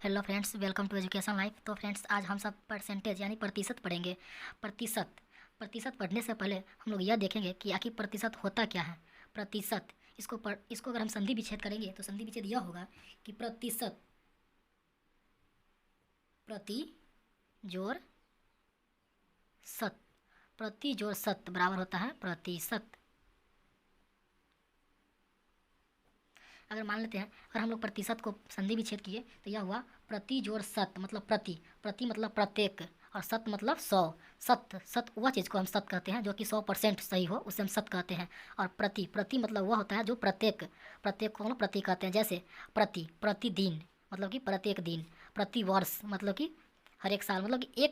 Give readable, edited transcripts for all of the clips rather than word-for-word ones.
Hello friends, welcome to education life. तो friends, आज हम सब परसेंटेज यानी प्रतिशत पढ़ेंगे। प्रतिशत प्रतिशत पढ़ने से पहले हम लोग यह देखेंगे कि आखिर प्रतिशत होता क्या है। प्रतिशत इसको अगर हम संधि विच्छेद करेंगे तो संधि विच्छेद यह होगा कि प्रतिशत प्रति जोड़ सत, प्रति जोड़ सत बराबर होता है प्रतिशत। अगर मान लेते हैं, अगर हम लोग प्रतिशत को संधि विच्छेद किए तो यह हुआ प्रति जोड़ सत, मतलब प्रति, प्रति मतलब प्रत्येक, और सत मतलब 100। सत सत वह चीज़ को हम सत कहते हैं जो कि 100% सही हो, उसे हम सत कहते हैं। और प्रति प्रति मतलब वह होता है जो प्रत्येक, प्रत्येक को हम लोग प्रति कहते हैं। जैसे प्रतिदिन मतलब कि प्रत्येक दिन, प्रति वर्ष मतलब कि हर एक साल, मतलब कि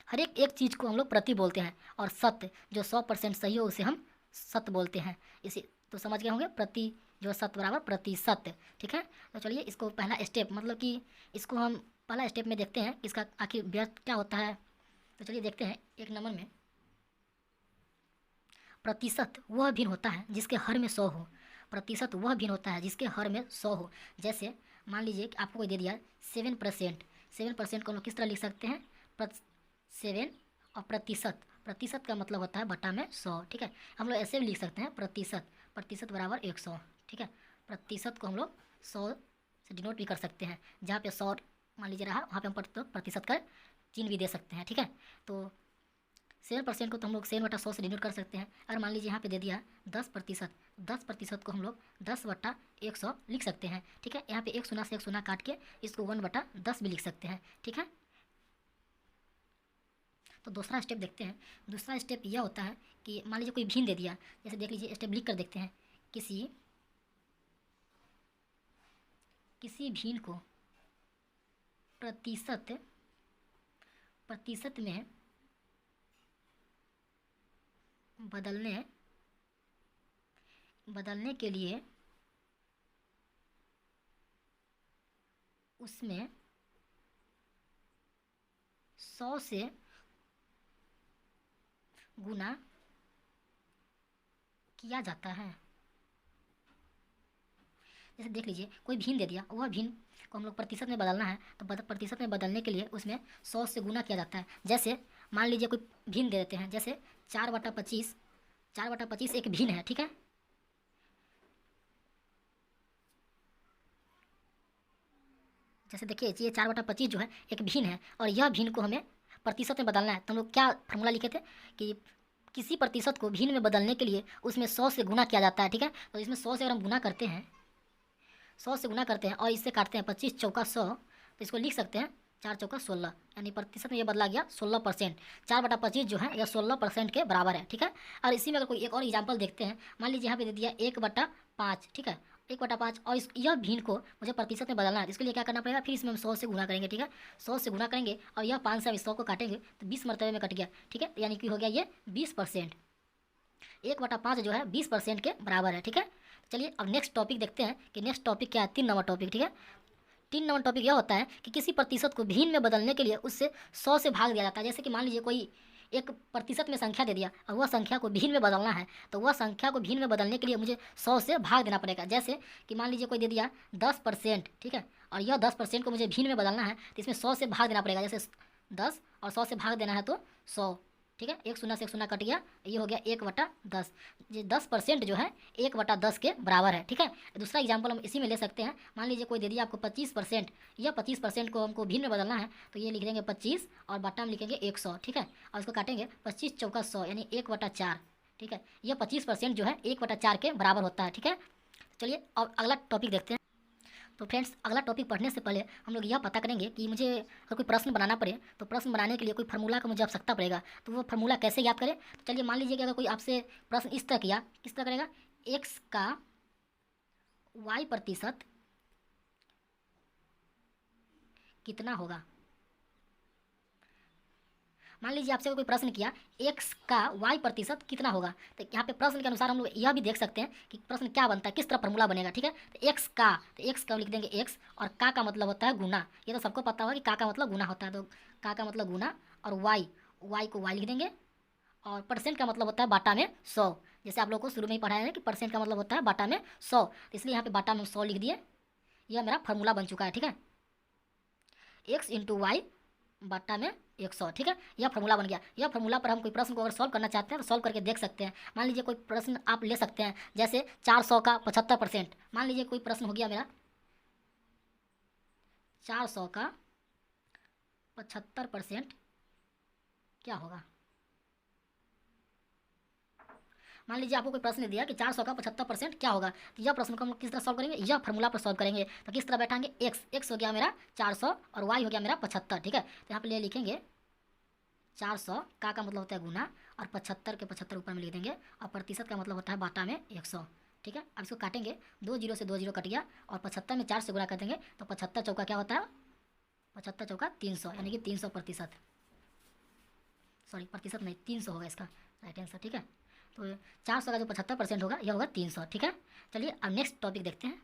हर एक चीज़ को हम लोग प्रति बोलते हैं। और सत जो 100% सही हो उसे हम सत बोलते हैं। इसी तो समझ गए होंगे, प्रति जो सत बराबर प्रतिशत। ठीक है, तो चलिए इसको पहला स्टेप, मतलब कि इसको हम पहला स्टेप में देखते हैं इसका आखिर व्यर्थ क्या होता है। तो चलिए देखते हैं। एक नंबर में प्रतिशत वह भिन्न होता है जिसके हर में 100 हो। प्रतिशत वह भिन्न होता है जिसके हर में 100 हो। जैसे मान लीजिए कि आपको कोई दे दिया 7%। 7% को हम लोग किस तरह लिख सकते हैं, 7 और प्रतिशत, प्रतिशत का मतलब होता है बटा में 100। ठीक है, हम लोग ऐसे भी लिख सकते हैं प्रतिशत, प्रतिशत बराबर 100। ठीक है, प्रतिशत को हम लोग 100 से डिनोट भी कर सकते हैं। जहाँ पे 100 मान लीजिए रहा, वहाँ पे हम प्रतिशत का चिन्ह भी दे सकते हैं। ठीक है, तो 7% को तो हम लोग 7/100 से डिनोट कर सकते हैं। अगर मान लीजिए यहाँ पे दे दिया 10%, 10% को हम लोग 10/100 लिख सकते हैं। ठीक है, यहाँ पे एक शून्य से एक शून्य काट के इसको 1/10 भी लिख सकते हैं। ठीक है, तो दूसरा स्टेप देखते हैं। दूसरा स्टेप यह होता है कि मान लीजिए कोई भिन्न दे दिया, जैसे देख लीजिए, स्टेप लिख कर देखते हैं। किसी भिन्न को प्रतिशत प्रतिशत में बदलने के लिए उसमें 100 से गुना किया जाता है। जैसे देख लीजिए कोई भिन्न दे दिया, वह भिन्न को हम लोग प्रतिशत में बदलना है, तो प्रतिशत में बदलने के लिए उसमें 100 से गुना किया जाता है। जैसे मान लीजिए कोई भिन्न दे देते हैं, जैसे 4/25, 4/25 एक भिन्न है। ठीक है, जैसे देखिए ये 4/25 जो है एक भिन्न है, और यह भिन्न को हमें प्रतिशत में बदलना है। तो हम लोग क्या फॉर्मूला लिखे थे कि किसी प्रतिशत को भिन्न में बदलने के लिए उसमें 100 से गुना किया जाता है। ठीक है, तो इसमें 100 से अगर हम गुना करते हैं, 100 से गुना करते हैं और इससे काटते हैं 25 चौका 100, तो इसको लिख सकते हैं 4 चौका 16, यानी प्रतिशत में ये बदला गया 16%। 4/25 जो है यह 16% के बराबर है। ठीक है, और इसी में अगर कोई एक और एग्जाम्पल देखते हैं, मान लीजिए यहाँ पे दे दिया 1/5। ठीक है, 1/5, और यह भिन्न को मुझे प्रतिशत में बदलना है। इसके लिए क्या करना पड़ेगा, फिर इसमें हम 100 से गुना करेंगे। ठीक है, 100 से गुना करेंगे और यह 5 से हम 100 को काटेंगे तो 20 मरतबे में कट गया। ठीक है, यानी कि हो गया ये 20%। 1/5 जो है 20% के बराबर है। ठीक है, चलिए अब नेक्स्ट टॉपिक देखते हैं कि नेक्स्ट टॉपिक क्या है, 3 नंबर टॉपिक। ठीक है, 3 नंबर टॉपिक यह होता है कि किसी प्रतिशत को भिन्न में बदलने के लिए उससे 100 से भाग दिया जाता है। जैसे कि मान लीजिए कोई एक प्रतिशत में संख्या दे दिया और वह संख्या को भिन्न में बदलना है, तो वह संख्या को भिन्न में बदलने के लिए मुझे 100 से भाग देना पड़ेगा। जैसे कि मान लीजिए कोई दे दिया 10%। ठीक है, और यह 10% को मुझे भिन्न में बदलना है, तो इसमें 100 से भाग देना पड़ेगा। जैसे 10 और 100 से भाग देना है तो 100। ठीक है, एक शून्य से एक शून्य कट गया, ये हो गया 1/10। ये 10% जो है 1/10 के बराबर है। ठीक है, दूसरा एग्जाम्पल हम इसी में ले सकते हैं। मान लीजिए कोई दे दिया आपको 25%, यह 25% को हमको भिन्न में बदलना है, तो ये लिख देंगे 25 और बटा में लिखेंगे 100। ठीक है, और इसको काटेंगे 25 चौका 100, यानी 1/4। ठीक है, यह 25% जो है 1/4 के बराबर होता है। ठीक है, चलिए अब अगला टॉपिक देखते हैं। तो फ्रेंड्स, अगला टॉपिक पढ़ने से पहले हम लोग यह पता करेंगे कि मुझे अगर कोई प्रश्न बनाना पड़े तो प्रश्न बनाने के लिए कोई फार्मूला का मुझे आवश्यकता पड़ेगा, तो वो फार्मूला कैसे याद करें। तो चलिए मान लीजिए कि अगर कोई आपसे प्रश्न इस तरह किया, किस तरह करेगा, x का y% कितना होगा। मान लीजिए आपसे कोई प्रश्न किया x का y% कितना होगा, तो यहाँ पे प्रश्न के अनुसार हम लोग यह भी देख सकते हैं कि प्रश्न क्या बनता है, किस तरह फॉर्मूला बनेगा। ठीक है, तो x का लिख देंगे x, और का मतलब होता है गुना। ये तो सबको पता होगा कि का मतलब गुना होता है, तो का मतलब गुना, और y को y लिख देंगे, और परसेंट का मतलब होता है बाटा में 100। जैसे आप लोग को शुरू में ही पढ़ाया है कि परसेंट का मतलब होता है बाटा में 100, तो इसलिए यहाँ पे बाटा में 100 लिख दिए। यह मेरा फार्मूला बन चुका है। ठीक है, एक्स इंटू वाई बट्टा में 100। ठीक है, यह फार्मूला बन गया। यह फार्मूला पर हम कोई प्रश्न को अगर सॉल्व करना चाहते हैं तो सॉल्व करके देख सकते हैं। मान लीजिए कोई प्रश्न आप ले सकते हैं, जैसे 400 का 75%। मान लीजिए कोई प्रश्न हो गया मेरा 400 का 75% क्या होगा। मान लीजिए आपको कोई प्रश्न दिया कि 400 का 75% क्या होगा, तो यह प्रश्न को हम किस तरह सॉल्व करेंगे, यह फार्मूला पर सॉल्व करेंगे। तो किस तरह बैठाएंगे, एक्स हो गया मेरा 400 और वाई हो गया मेरा 75। ठीक है, तो यहाँ पे ले लिखेंगे 400 का मतलब होता है गुना, और 75 के 75 ऊपर में लिख देंगे, और प्रतिशत का मतलब होता है बाटा में 100। ठीक है, अब इसको काटेंगे, 2 जीरो से 2 जीरो कट गया, और 75 में 4 से गुणा कर देंगे, तो 75 चौका क्या होता है, 75 चौका 300, यानी कि 300%। सॉरी प्रतिशत नहीं, 300 होगा इसका राइट आंसर। ठीक है, तो 400 का जो 75% होगा यह होगा 300। ठीक है, चलिए अब नेक्स्ट टॉपिक देखते हैं।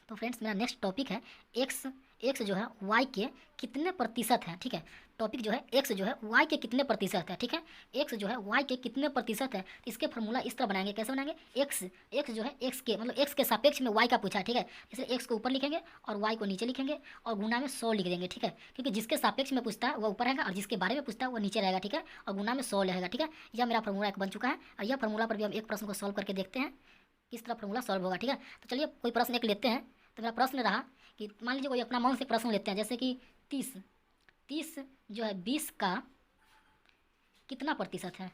तो फ्रेंड्स मेरा नेक्स्ट टॉपिक है एक्स जो है वाई के कितने प्रतिशत है। ठीक है, टॉपिक जो है एक्स जो है वाई के कितने प्रतिशत है। ठीक है, एक्स जो है वाई के कितने प्रतिशत है, तो इसके फार्मूला इस तरह बनाएंगे। कैसे बनाएंगे, एक्स जो है एक्स के मतलब एक्स के सापेक्ष में वाई का पूछा है। ठीक है, इसलिए एक्स को ऊपर लिखेंगे और वाई को नीचे लिखेंगे, और गुना में 100 लिख देंगे। ठीक है, क्योंकि जिसके सापेक्ष में पूछता है वो ऊपर रहेगा, और जिसके बारे में पूछता है वो नीचे रहेगा। ठीक है, और गुना में 100 रहेगा। ठीक है, यह मेरा फार्मूला एक बन चुका है, और यह फार्मूला पर भी हम एक प्रश्न को सॉल्व करके देखते हैं किस तरह फार्मूला सॉल्व होगा। ठीक है, तो चलिए कोई प्रश्न एक लेते हैं। तो मेरा प्रश्न रहा कि मान लीजिए कोई अपना मन से प्रश्न लेते हैं, जैसे कि 30 जो है 20 का कितना प्रतिशत है।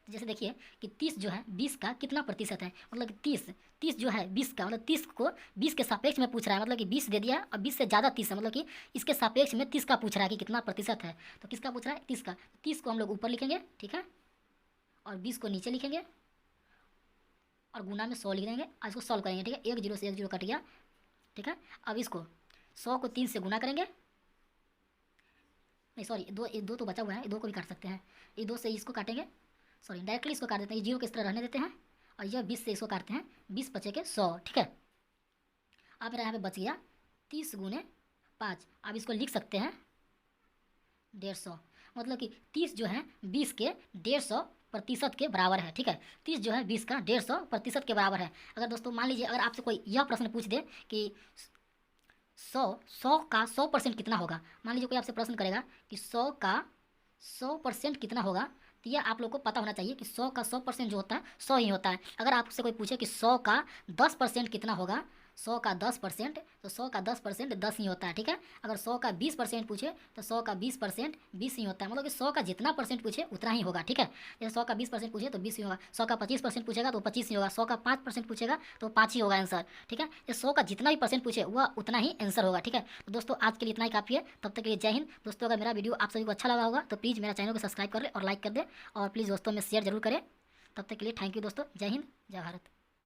तो जैसे देखिए कि 30 जो है 20 का कितना प्रतिशत है, मतलब कि 30 जो है 20 का मतलब 30 को 20 के सापेक्ष में पूछ रहा है, मतलब कि 20 दे दिया और 20 से ज़्यादा 30 है, मतलब कि इसके सापेक्ष में 30 का पूछ रहा है कि कितना प्रतिशत है। तो किसका पूछ रहा है, 30 का। 30 को हम लोग ऊपर लिखेंगे, ठीक है, और 20 को नीचे लिखेंगे, और गुना में 100 लिख देंगे, और इसको सॉल्व करेंगे। ठीक है, 1 जीरो से 1 जीरो कट गया। ठीक है, अब इसको 100 को 3 से गुना करेंगे, नहीं सॉरी दो तो बचा हुआ है, 2 को भी काट सकते हैं। ये 2 से इसको काटेंगे, सॉरी डायरेक्टली इसको काट देते हैं, जीरो किस तरह रहने देते हैं, और यह 20 से इसको काटते हैं, 20 बचे के 100। ठीक है, अब मेरा यहाँ पे बच गया 30 गुने 5। अब इसको लिख सकते हैं 150, मतलब कि 30 जो है 20 के 150 प्रतिशत के बराबर है। ठीक है, 30 जो है 20 का 150 प्रतिशत के बराबर है। अगर दोस्तों मान लीजिए अगर आपसे कोई यह प्रश्न पूछ दे कि 100 का 100% कितना होगा, मान लीजिए कोई आपसे प्रश्न करेगा कि 100 का 100% कितना होगा, तो यह आप लोग को पता होना चाहिए कि 100 का 100% जो होता है 100 ही होता है। अगर आपसे कोई पूछे कि 100 का 10% कितना होगा, 100 का 10%, तो 100 का 10% 10 ही होता है। ठीक है, अगर 100 का 20% पूछे तो 100 का 20% 20 ही होता है, मतलब कि 100 का जितना परसेंट पूछे उतना ही होगा। ठीक है, जैसे 100 का 20% पूछे तो 20 ही होगा, 100 का 25% पूछेगा तो 25 ही होगा, 100 का 5% पूछेगा तो 5 ही होगा आंसर। ठीक है, ये 100 का जितना भी परसेंट पूछे वह उतना ही आंसर होगा। ठीक है, तो दोस्तों आज के लिए इतना ही काफ़ी है, तब तक के लिए जय हिंद। दोस्तों अगर मेरा वीडियो आप सभी को अच्छा लगा होगा तो प्लीज़ मेरा चैनल को सब्सक्राइब कर ले और लाइक कर दे, और प्लीज़ दोस्तों में शेयर जरूर करें। तब तक के लिए थैंक यू दोस्तों, जय हिंद, जय भारत।